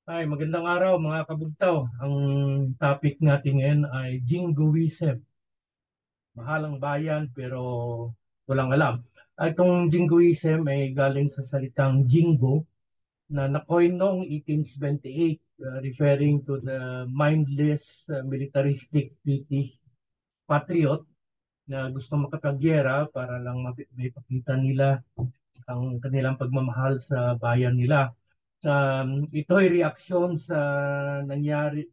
Ay, magandang araw mga kabugtaw. Ang topic natin ngayon ay Jingoism. Mahalang bayan pero walang alam. At itong Jingoism ay galing sa salitang Jingo na na-coin noong 1878, referring to the mindless, militaristic British patriot na gustong makapagyera para lang may pakita nila ang kanilang pagmamahal sa bayan nila. Ito ay reaksyon sa nangyari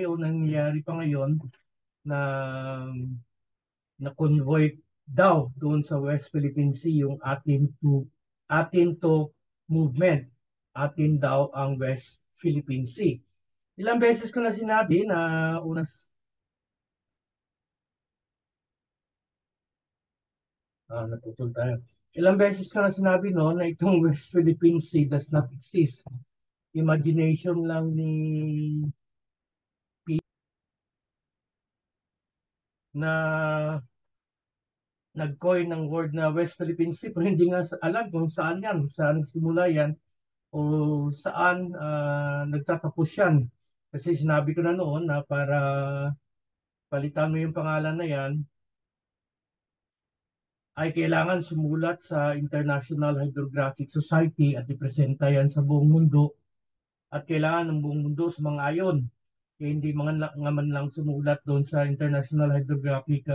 o nangyayari pa ngayon na na convoy daw doon sa West Philippine Sea yung atin to movement. Atin daw ang West Philippine Sea. Ilang beses ko na sinabi na unas natutol tayo. Ilang beses ko na sinabi no na itong West Philippine Sea does not exist. Imagination lang ni na nag-coin ng word na West Philippine Sea pero hindi nga alam kung saan yan, saan nagsimula yan o saan nagtatapos yan. Kasi sinabi ko na noon na para palitan mo yung pangalan na yan, ay kailangan sumulat sa International Hydrographic Society at ipresenta yan sa buong mundo at kailangan ng buong mundo sumang-ayon. Kaya hindi nga man lang sumulat doon sa International Hydrographic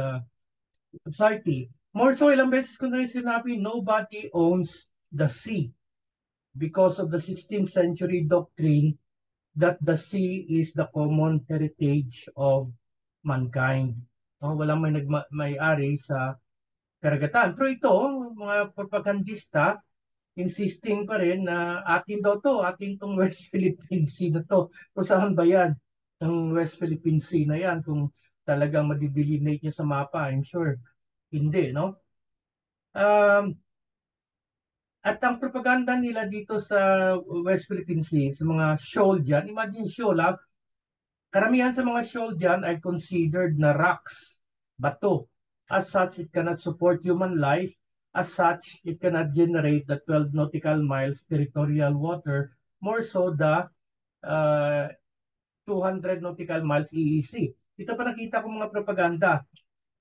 Society. More so, ilang beses ko na yung sinabi, nobody owns the sea because of the 16th century doctrine that the sea is the common heritage of mankind. No, walang may-ari sa karagatan. Pero ito, mga propagandista, insisting pa rin na atin daw to, atin tong West Philippine Sea na to. Kung saan ba yan? Ang West Philippine Sea na yan, kung talagang madidelinate niya sa mapa, I'm sure. Hindi, no? Um, At ang propaganda nila dito sa West Philippine Sea, sa mga shoal dyan, imagine shoal ha, karamihan sa mga shoal dyan ay considered na rocks, bato. As such, it cannot support human life. As such, it cannot generate the 12 nautical miles territorial water, more so the uh, 200 nautical miles EEC. Ito pa nakita ko mga propaganda.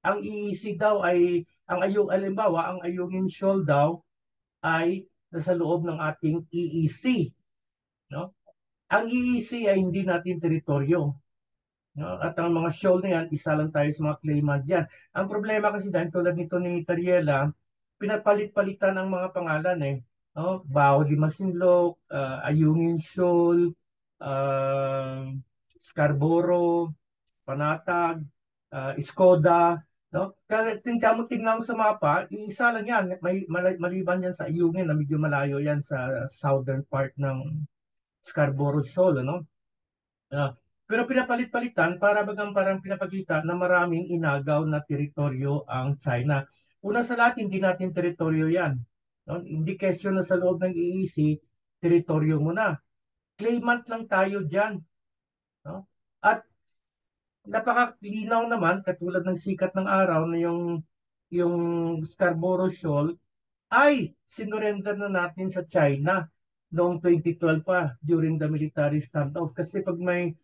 Ang EEC daw ay, ang Ayungin Shoal daw ay nasa loob ng ating EEC. No? Ang EEC ay hindi natin teritoryo. No? At ang mga shoal na yan, isa lang tayo sa mga claimant dyan. Ang problema kasi dahil tulad nito ni Tariela, pinapalit-palitan ang mga pangalan eh. No? Bao de Masinloc, Ayungin Shoal, uh, Scarborough, Panatag, Skoda, no? Kaya tingnan mo sa mapa, iisa lang yan. Maliban yan sa Ayungin na medyo malayo yan sa southern part ng Scarborough Shoal, no? Ah, pero pinapalit-palitan para bagang parang pinapakita na maraming inagaw na teritoryo ang China. Una sa lahat, hindi natin teritoryo yan. No? Hindi kesyo na sa loob ng EEC, teritoryo mo na. Claimant lang tayo dyan. No? At napakalinaw naman, katulad ng sikat ng araw na yung Scarborough Shoal, ay sinurrender na natin sa China noong 2012 pa during the military standoff. Kasi pag may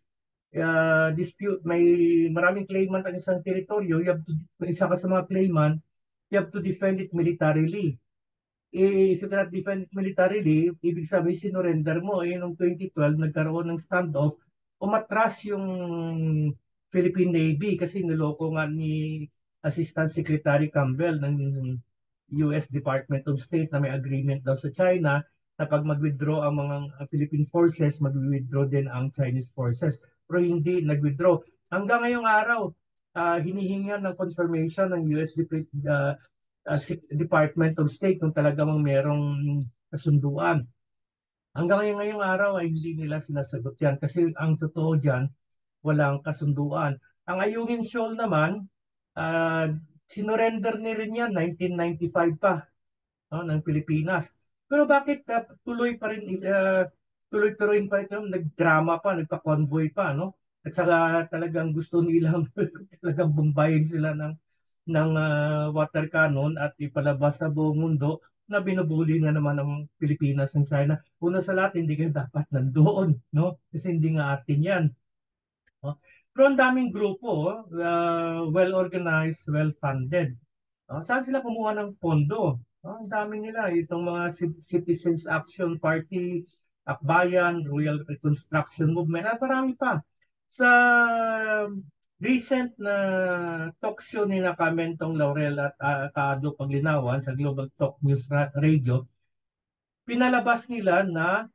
dispute, may maraming claimant ang isang teritoryo, kung isa ka sa mga claimant, you have to defend it militarily. If you cannot defend it militarily, ibig sabihin sinurrender mo. Noong 2012, nagkaroon ng standoff, umatras yung Philippine Navy kasi niloko nga ni Assistant Secretary Campbell ng US Department of State na may agreement daw sa China na pag mag-withdraw ang mga Philippine forces, mag-withdraw din ang Chinese forces. Pero hindi nag-withdraw. Hanggang ngayong araw, hinihingan ng confirmation ng US Department of State kung talagang merong kasunduan. Hanggang ngayong araw ay hindi nila sinasagot yan kasi ang totoo dyan, walang kasunduan. Ang Ayungin Shoal naman, uh, sinurrender ni rin yan 1995 pa, no, ng Pilipinas. Pero bakit tuloy pa rin tuloy-tuloy pa ito, nagdrama pa, nagpa-convoy pa, no? At saka talagang gusto nilang talagang bombayin sila ng water cannon at ipalabas sa buong mundo na binubuli na naman ng Pilipinas ng China. Una sa lahat, hindi kayo dapat nandoon, no? Kasi hindi nga atin yan. No? Pero ang daming grupo, well-organized, well-funded. No? Saan sila kumuha ng pondo? No? Ang dami nila, itong mga Citizens Action Party, Akbayan, Royal Reconstruction Movement, at marami pa. Sa recent na talk show ni na Kamentong Laurel at Kaado Paglinawan sa Global Talk News Radio, pinalabas nila na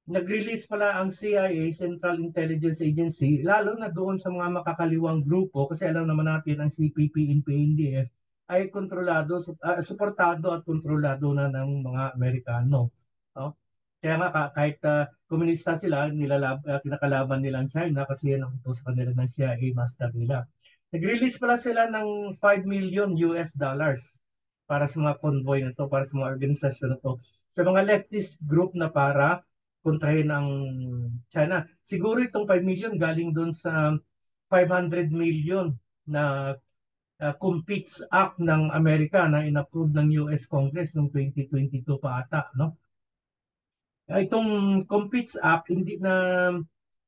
nag-release pala ang CIA, Central Intelligence Agency, lalo na doon sa mga makakaliwang grupo, kasi alam naman natin ang CPP, NPA, ay kontrolado, suportado at kontrolado na ng mga Amerikano. No? Kaya nga kahit komunista sila, kinakalaban nila ang China kasi yan ang ito sa kanila ng CIA master nila. Nag-release pala sila ng 5 million US dollars para sa mga convoy na to, para sa mga organisasyon na to, sa mga leftist group na para kontrahin ang China. Siguro itong 5 million galing doon sa 500 million na Competes Act ng Amerika na inapprove ng US Congress noong 2022 pa ata, no? Itong Competes Act, hindi na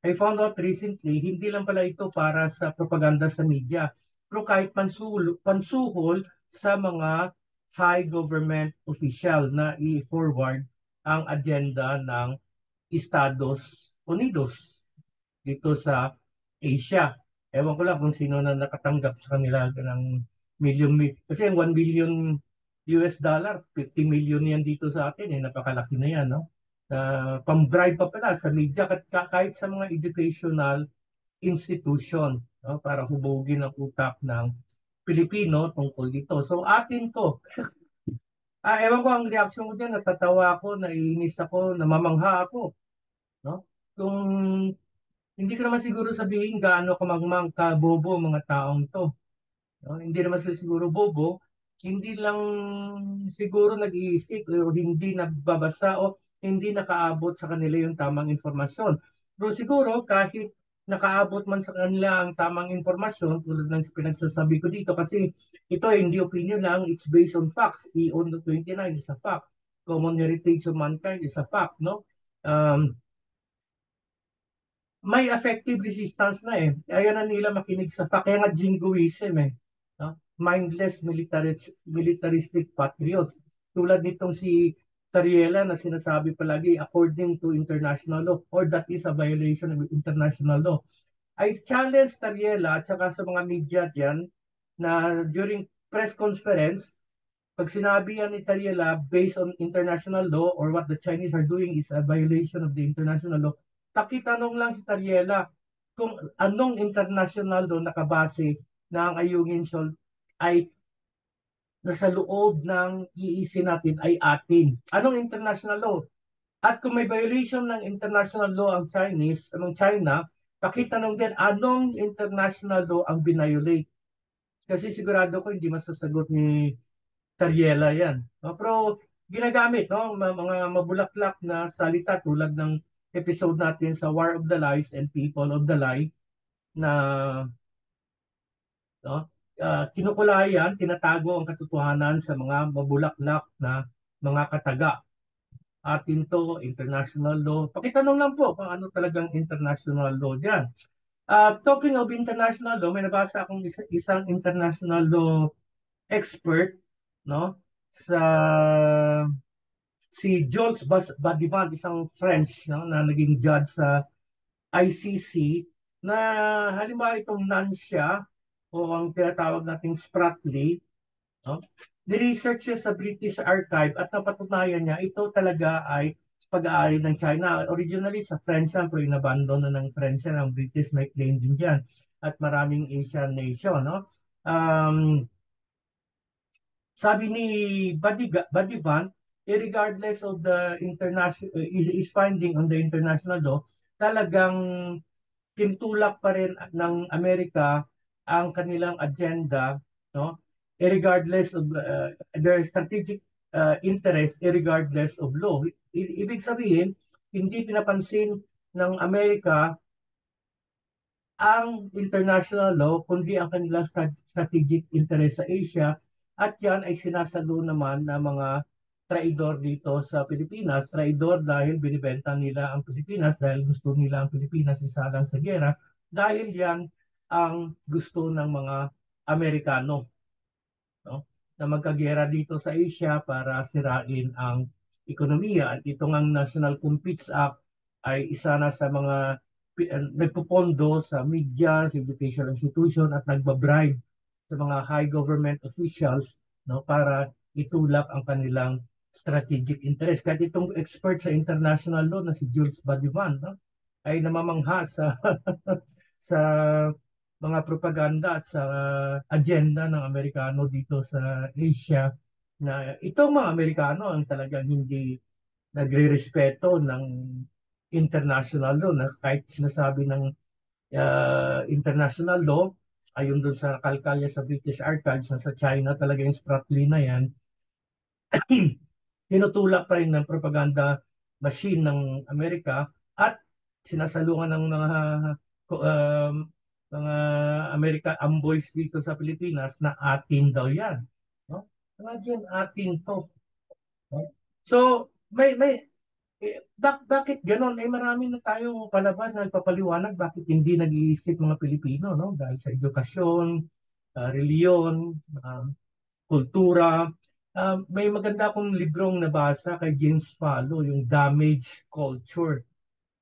I found out recently, hindi lang pala ito para sa propaganda sa media, pero kahit pansuhol sa mga high government official na i-forward ang agenda ng Estados Unidos dito sa Asia. Ewan ko lang kung sino na nakatanggap sa kanila ng kasi yung 1 billion US dollar, 50 million yan dito sa atin, napakalaki na yan, no? Pang-bribe pa pala sa media kahit sa mga educational institution, no? Para hubugin ang utak ng Pilipino tungkol dito. So atin to. Ewan ko ang reaction ko dyan, natatawa ako, naiinis ako, namamangha ako. No? Kung hindi ko naman siguro sabihin gaano kamangmang kabobo mga taong to. No? Hindi naman sila siguro bobo, hindi lang siguro nag-iisip o hindi nagbabasa o hindi nakaabot sa kanila yung tamang informasyon. Pero siguro kahit nakaabot man sa kanila ang tamang informasyon tulad ng pinagsasabi ko dito kasi ito hindi opinion lang, it's based on facts. EO 29 is a fact. Common heritage of mankind is a fact, no? May effective resistance na eh. Ayaw na nila makinig sa fact. Kaya nga jingoism eh. No? Mindless militaristic patriots. Tulad nitong si Sariela na sinasabi palagi according to international law or that is a violation of international law. I challenge Tariela at saka sa mga media dyan na during press conference, pag sinabi yan ni Tariela based on international law or what the Chinese are doing is a violation of the international law, takitanong lang si Tariela kung anong international law nakabase na ang Ayungin Shoal ay nasa loob ng EEC natin ay atin. Anong international law? At kung may violation ng international law ang China, pakitanong din anong international law ang binayolate. Kasi sigurado ko hindi masasagot ni Tariela yan. No? Pero ginagamit, no? Mga mabulaklak na salita tulad ng episode natin sa War of the Lies and People of the Lie na no? Kinukulayan, tinatago ang katotohanan sa mga mabulaklak na mga kataga. Atin to, international law. Pakitanong lang po kung ano talagang international law dyan. Talking of international law, may nabasa akong isang international law expert, no? Sa si Jules Badivant, isang French, no, na naging judge sa ICC, na halimbawa itong Nansha o ang tinatawag nating Spratly, no? Ni-research siya sa British Archive at napatunayan niya ito talaga ay pag-aari ng China. Originally sa French yan, pero inabandon na ng French yan. Ang British may claim din dyan. At maraming Asian nation. No? Sabi ni Badivant, regardless of the international is finding on the international law, talagang tinutulak pa rin ng Amerika ang kanilang agenda, no? Regardless of their strategic interest, regardless of law. Ibig sabihin, hindi pinapansin ng Amerika ang international law, kundi ang kanilang strategic interest sa Asia, at yan ay sinasalo naman ng mga traidor dito sa Pilipinas. Traidor dahil binibenta nila ang Pilipinas, dahil gusto nila ang Pilipinas isalang sa giyera, dahil yan ang gusto ng mga Amerikano, no? Na magkagera dito sa Asia para sirain ang ekonomiya. At itong ang National Competes Act ay isa na sa mga nagpupondo sa media, sa educational institution at nagbabribe sa mga high government officials, no, para itulak ang kanilang strategic interest. Kahit itong expert sa international law na si Jules Badiman, no, ay namamangha sa sa mga propaganda at sa agenda ng Amerikano dito sa Asia, na itong mga Amerikano ang talagang hindi nagre-respeto ng international law, na kahit sinasabi ng international law, ayon dun sa kalkalya sa British Archives na sa China talaga yung spratly na yan, tinutulak pa rin ng propaganda machine ng Amerika at sinasalungan ng um, mga American amboys dito sa Pilipinas na atin daw yan. No? Imagine, atin to. No? So, bakit ganon? Marami na tayong palabas na nagpapaliwanag bakit hindi nag-iisip mga Pilipino, no? Dahil sa edukasyon, reliyon, kultura. May maganda akong librong nabasa kay James Fallow, yung Damage Culture.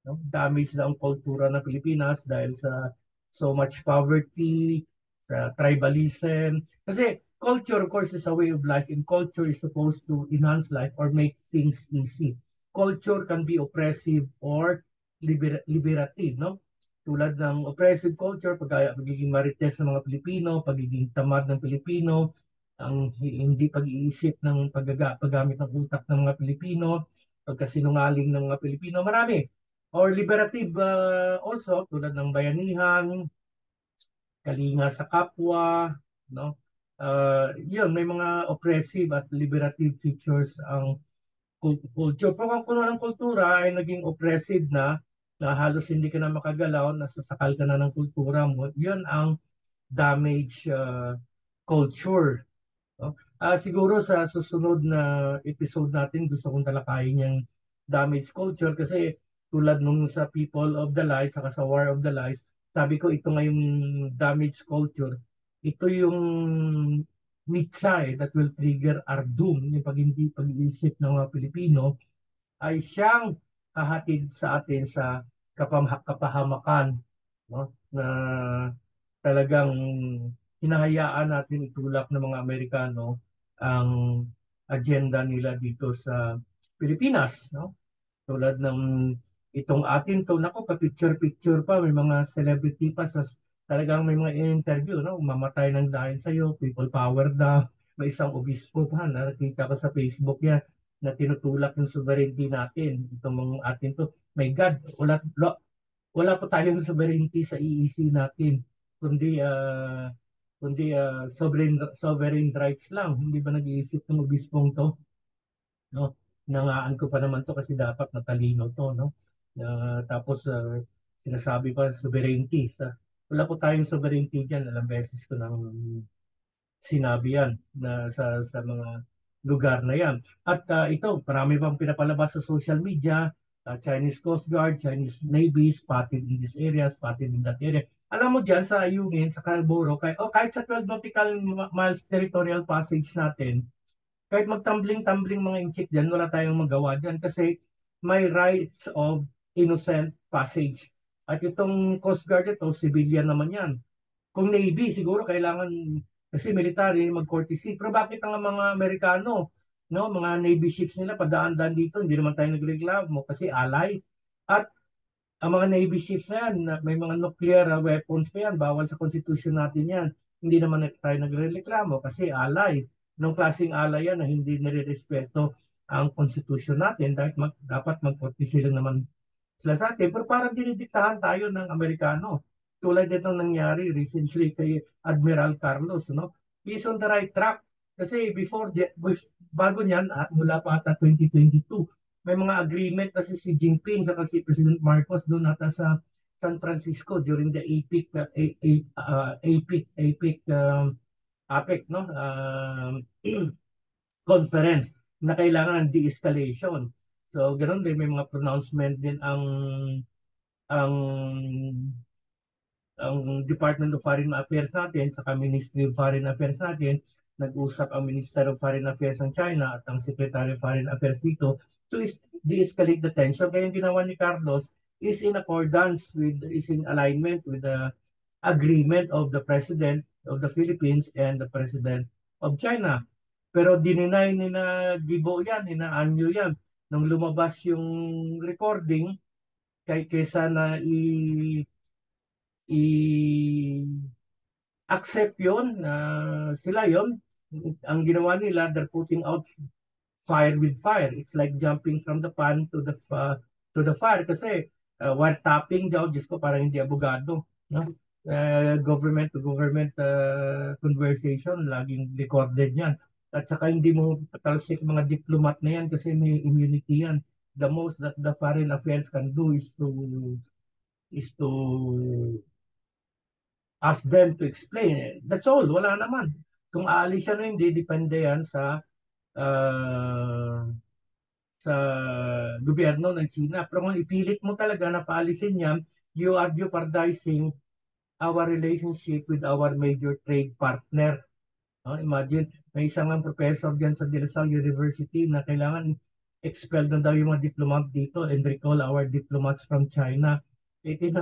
No? Damage na ang kultura ng Pilipinas dahil sa so much poverty, sa tribalism. Kasi culture, of course, is a way of life, and culture is supposed to enhance life or make things easy. Culture can be oppressive or liberative, no? Tulad ng oppressive culture, pagiging marites ng mga Pilipino, pagiging tamad ng Pilipino, ang hindi pag-iisip ng paggamit ng utak ng mga Pilipino, pagkasinungaling ng mga Pilipino, marami. Or liberative also, tulad ng bayanihan, kalinga sa kapwa, no? Yun, may mga oppressive at liberative features ang culture. Pero kung ng kultura ay naging oppressive na halos hindi ka na makagalaw, nasasakal ka na ng kultura mo, yun ang damage culture. No? Siguro sa susunod na episode natin, gusto kong talakayin yung damage culture kasi tulad nung sa People of the Light saka sa War of the Lies, sabi ko ito ngayong damage culture, ito yung mitsa that will trigger our doom, yung pag hindi pag-iisip ng mga Pilipino ay siyang hahatid sa atin sa kapahamakan, no? Na talagang hinahayaan natin itulak ng mga Amerikano ang agenda nila dito sa Pilipinas, no? Tulad ng itong atin to, nako, pa-picture-picture pa, may mga celebrity pa sa talagang may mga interview, no? Mamatay ng dahil sa iyo, people power daw. May isang obispo pa, nakita ko sa Facebook yan, na tinutulak yung sovereignty natin. Itong mga atin to, my God, wala po tayong sovereignty sa EEC natin, kundi sovereign rights lang. Hindi ba nag-iisip ng obispong to, no? Nangaan ko pa naman to kasi dapat matalino to, no? Tapos sinasabi pa sovereignty wala po tayong sovereignty diyan. Alam beses ko nang sinabi yan na sa mga lugar na yan. At ito, marami pang pinapalabas sa social media, Chinese Coast Guard, Chinese Navy spotted in this area, spotted in that area. Alam mo dyan sa Ayungin, sa Calboro, kahit sa 12 nautical miles territorial passage natin, kahit magtambling-tambling mga inchik dyan, wala tayong magawa dyan kasi may rights of innocent passage. At itong Coast Guard ito, civilian naman yan. Kung Navy, siguro kailangan, kasi military, mag-courtesy. Pero bakit ang mga Amerikano, no, mga Navy ships nila, padaan-daan dito, hindi naman tayo nagreklamo kasi ally. At ang mga Navy ships na yan, may mga nuclear weapons pa yan, bawal sa constitution natin yan. Hindi naman tayo nagreklamo kasi ally. Nung klaseng ally yan na hindi nire-respeto ang constitution natin, dahil dapat mag-courtesy lang naman sila sa atin. Pero parang dinidiktahan tayo ng Amerikano. Tulad itong nangyari recently kay Admiral Carlos, no? He's on the right track. Kasi bago niyan, mula pa ata 2022, may mga agreement kasi si Jinping sa si President Marcos doon ata sa San Francisco during the APEC, no? Conference. na kailangan ng de-escalation. So, ganoon din, may mga pronouncement din ang ang Department of Foreign Affairs natin saka Ministry of Foreign Affairs natin, nag-usap ang Minister of Foreign Affairs ng China at ang Secretary of Foreign Affairs dito to de-escalate the tension. Kaya yung ginawa ni Carlos is in accordance with, is in alignment with the agreement of the President of the Philippines and the President of China. Pero dininay ni na Gibo yan, ni na Anyo yan. Nung lumabas yung recording, kaysa na i-accept yun, sila yon, ang ginawa nila, they're putting out fire with fire. It's like jumping from the pan to the fire kasi wiretapping daw, Diyos ko, parang hindi abogado. No? Government to government conversation, laging recorded yan. At saka hindi mo patalsik mga diplomat na yan kasi may immunity yan. The most that the foreign affairs can do is to ask them to explain. That's all. Wala naman. Kung aalis siya o hindi, depende yan uh, sa gobyerno ng China. Pero kung ipilit mo talaga na paalisin niya, you are jeopardizing our relationship with our major trade partner. Imagine, may isang professor dyan sa De La Salle University na kailangan expel na daw yung mga diplomat dito and recall our diplomats from China.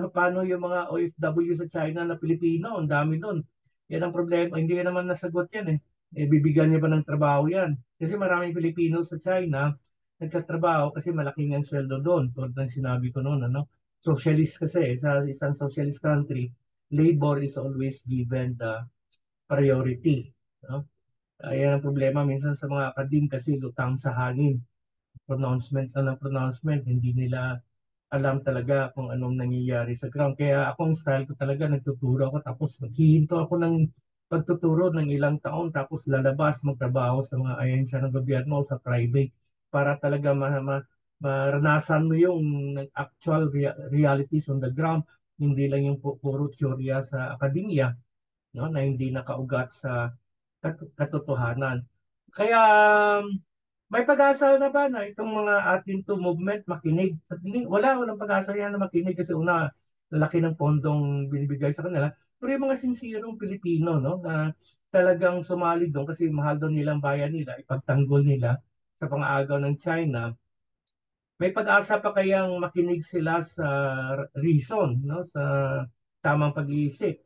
Paano yung mga OFW sa China na Pilipino? Ang dami doon. Yan ang problema. Hindi naman nasagot yan eh. Bibigyan niya ba ng trabaho yan? Kasi maraming Pilipino sa China nagtatrabaho kasi malaking ang sweldo doon. Tulad ng sinabi ko noon, ano? Socialist kasi, sa isang socialist country, labor is always given the priority. No? Ayan ang problema minsan sa mga akadim kasi lutang sa hangin. Pronouncement lang ng pronouncement, hindi nila alam talaga kung anong nangyayari sa ground. Kaya akong style ko talaga, nagtuturo ako tapos maghihinto ako ng pagtuturo ng ilang taon tapos lalabas magtrabaho sa mga ahensya ng gobyerno o sa private para talaga maranasan mo yung actual realities on the ground, hindi lang yung puro teorya sa akademya, no, na hindi nakaugat sa katotohanan. Kaya may pag-asa na ba na itong mga atin to movement makinig? Walang pag-asa yan na makinig kasi una, lalaki ng pondong binibigay sa kanila. Pero yung mga sincere Pilipino, no, na talagang sumali doon kasi mahal doon nilang bayan nila, ipagtanggol nila sa pang-aagaw ng China, may pag-asa pa kayang makinig sila sa reason, no, sa tamang pag-iisip.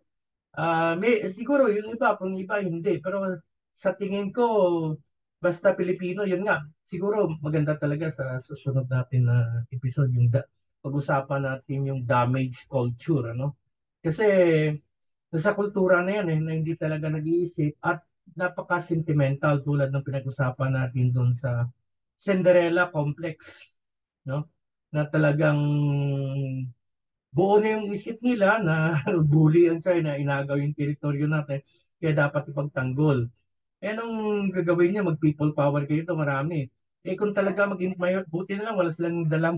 Siguro yung iba, kung iba hindi. Pero sa tingin ko, basta Pilipino, yun nga. Siguro maganda talaga sa susunod natin na episode yung pag-usapan natin yung damage culture. Ano? Kasi nasa kultura na yan na hindi talaga nag-iisip at napaka-sentimental tulad ng pinag-usapan natin doon sa Cinderella Complex. No? Na talagang buo na yung isip nila na bully ang China, inagaw yung teritoryo natin, kaya dapat ipagtanggol. Eh, anong gagawin niya? Mag-people power kayo ito, marami. Kung talaga buti na lang, wala silang dalang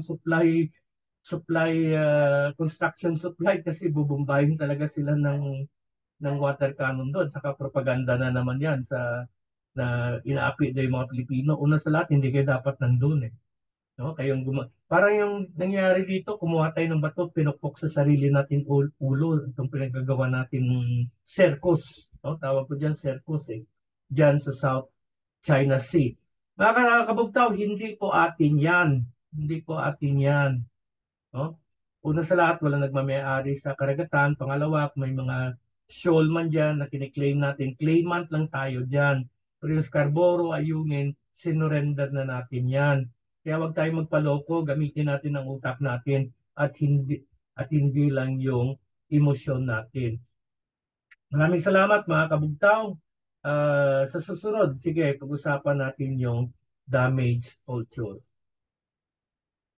construction supply kasi bubumbayin talaga sila ng water cannon doon. Saka propaganda na naman yan na inaapi na yung mga Pilipino. Una sa lahat, hindi kayo dapat nandun eh. No? Parang yung nangyari dito, kumuha tayo ng bato, pinukpok sa sarili natin ulo, itong pinagagawa natin circus. No? Tawag ko dyan circus eh. Dyan sa South China Sea. Mga kabugtaw, hindi po atin yan. Hindi po atin yan. No? Una sa lahat, wala nagmamayari sa karagatan. Pangalawa, may mga shoal man dyan na kiniklaim natin. Claimant lang tayo dyan. Pero yung Scarborough, Ayungin, sinurrender na natin yan. Kaya wag tayong magpaloko, gamitin natin ang utak natin at hindi lang yung emosyon natin. Maraming salamat mga kabugtaw. Sa susunod, sige, pag-usapan natin yung damage culture.